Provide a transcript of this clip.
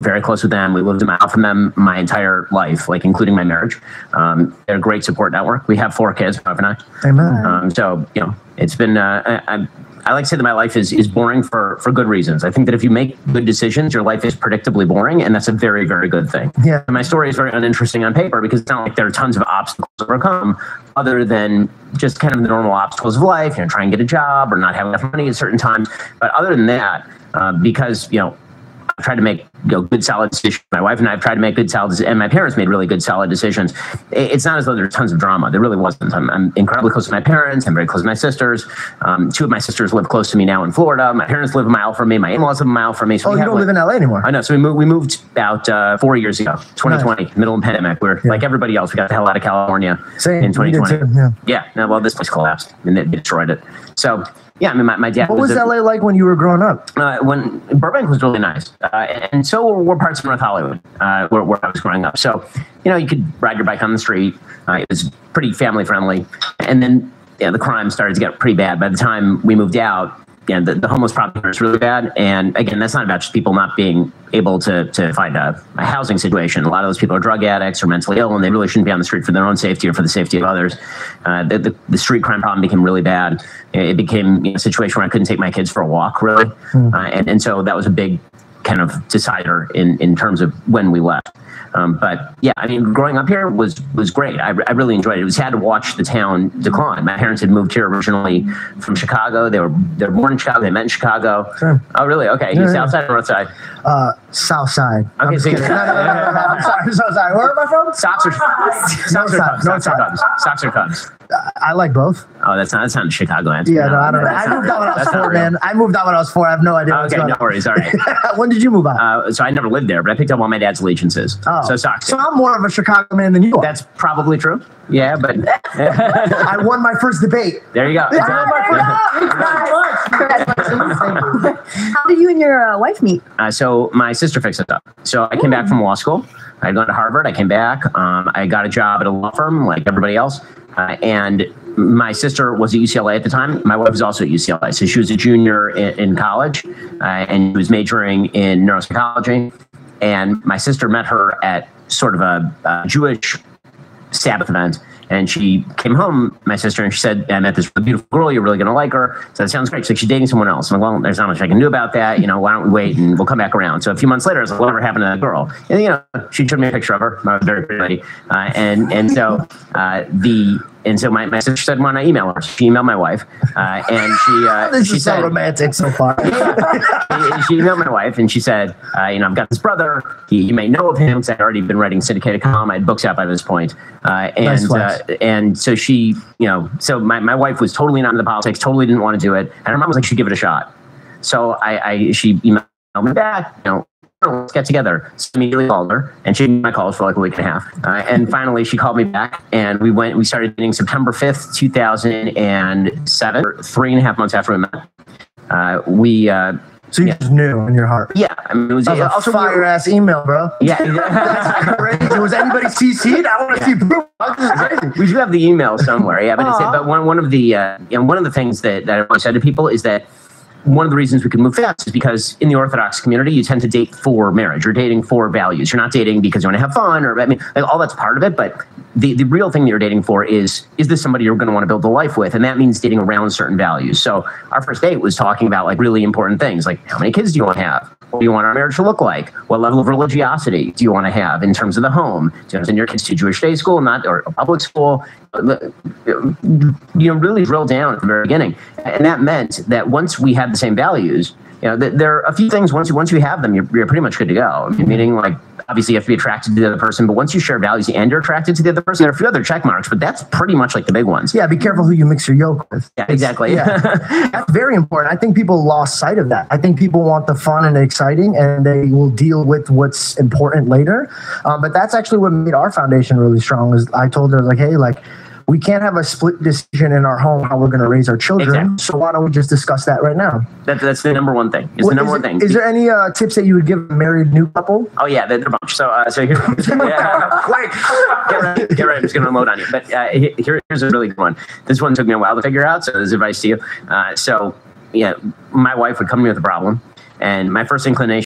very close with them. We lived a mile from them my entire life, like including my marriage. They're a great support network. We have 4 kids, my wife and I. Amen. So, you know, it's been, I like to say that my life is boring for good reasons. I think that if you make good decisions, your life is predictably boring, and that's a very, very good thing. Yeah. And my story is very uninteresting on paper because it's not like there are tons of obstacles to overcome other than just kind of the normal obstacles of life, you know, try and get a job or not have enough money at certain times. But other than that, because, you know, I've tried to make good, solid decisions. My wife and I have tried to make good, solid decisions, and my parents made really good, solid decisions. It's not as though there's tons of drama. There really wasn't. I'm incredibly close to my parents. I'm very close to my sisters. 2 of my sisters live close to me now in Florida. My parents live a mile from me. My in-laws live a mile from me. So you don't live in LA anymore? I know. So we moved about 4 years ago, 2020, nice. Middle of the pandemic. We're like everybody else. We got the hell out of California in 2020. Yeah. No, well, this place collapsed and they destroyed it. So. Yeah, I mean, my dad. What was LA like when you were growing up? When Burbank was really nice, and so were parts of North Hollywood, where I was growing up. So, you know, you could ride your bike on the street. It was pretty family friendly, and then the crime started to get pretty bad. By the time we moved out, the homeless problem was really bad. And again, that's not about just people not being able to find a housing situation. A lot of those people are drug addicts or mentally ill, and they really shouldn't be on the street for their own safety or for the safety of others. The street crime problem became really bad. It became a situation where I couldn't take my kids for a walk, really. And so that was a big kind of decider in terms of when we left. But yeah, I mean, growing up here was great. I really enjoyed it. It was sad to watch the town decline. My parents had moved here originally from Chicago. They were born in Chicago. They met in Chicago. Sure. Oh, really? Okay. Yeah, South side or north side? South side. Okay, I'm sorry. Where am I from? Sox or Cubs? Sox or Cubs? I like both. Oh, that's not a Chicago answer. Yeah, no, I don't know. I moved out when I was 4, man. I moved out when I was 4. I have no idea. Okay, no worries. All right. When did you move out? So I never lived there, but I picked up all my dad's allegiances. Oh. So Sox. So I'm more of a Chicago man than you are. That's probably true. Yeah, but I won my first debate. There you go. How did you and your wife meet? So my sister fixed it up. So I came back from law school. I'd gone to Harvard. I came back. I got a job at a law firm like everybody else. And my sister was at UCLA at the time. My wife was also at UCLA. So she was a junior in college and she was majoring in neuropsychology. And my sister met her at sort of a Jewish Sabbath event. And she came home, my sister, and she said, I met this really beautiful girl. You're really going to like her. So that sounds great. She's like, she's dating someone else. I'm like, well, there's not much I can do about that. You know, why don't we wait and we'll come back around? So a few months later, I was like, whatever happened to that girl? And, you know, she showed me a picture of her. My very pretty lady. And so my sister said, why not email her? She emailed my wife. And this she is said, so romantic so far. She emailed my wife and she said, you know, I've got this brother. You may know of him because I'd already been writing syndicated column. I had books out by this point. And so she, you know, so my wife was totally not into politics, totally didn't want to do it. And her mom was like, she should give it a shot. So she emailed me back, you know, let's get together. So I immediately called her and she made my calls for like a week and a half. And finally she called me back and we started dating September 5th, 2007, 3.5 months after we met. So you just knew in your heart. Yeah. I mean, it was also fire ass email, bro. Yeah. That's crazy. Was anybody CC'd? I want to see proof. We do have the email somewhere. Yeah. But one of the things that I always said to people is that one of the reasons we can move fast is because in the Orthodox community, you tend to date for marriage. You're dating for values. You're not dating because you want to have fun or, I mean, like all that's part of it. But the real thing that you're dating for is this somebody you're going to want to build a life with? And that means dating around certain values. So our first date was talking about like really important things, like how many kids do you want to have? What do you want our marriage to look like? What level of religiosity do you want to have in terms of the home? Do you want to send your kids to Jewish day school, or a public school? You know, really drill down at the very beginning. And that meant that once we had the same values, you know, there are a few things, once you have them, you're pretty much good to go. Meaning, like, obviously you have to be attracted to the other person, but once you share values and you're attracted to the other person, there are a few other check marks, but that's pretty much like the big ones. Yeah, be careful who you mix your yolk with. Yeah, exactly. That's very important. I think people lost sight of that. I think people want the fun and the exciting, and they will deal with what's important later. But that's actually what made our foundation really strong. Is I told her, like, hey, like, we can't have a split decision in our home how we're going to raise our children. Exactly. So why don't we just discuss that right now? That's the number one thing. It's the number one thing. Is there any tips that you would give a married new couple? Oh yeah, they're a bunch. So here, quick, get ready. I'm just going to unload on you. But here's a really good one. This one took me a while to figure out. So this is advice to you. So yeah, my wife would come to me with a problem, and my first inclination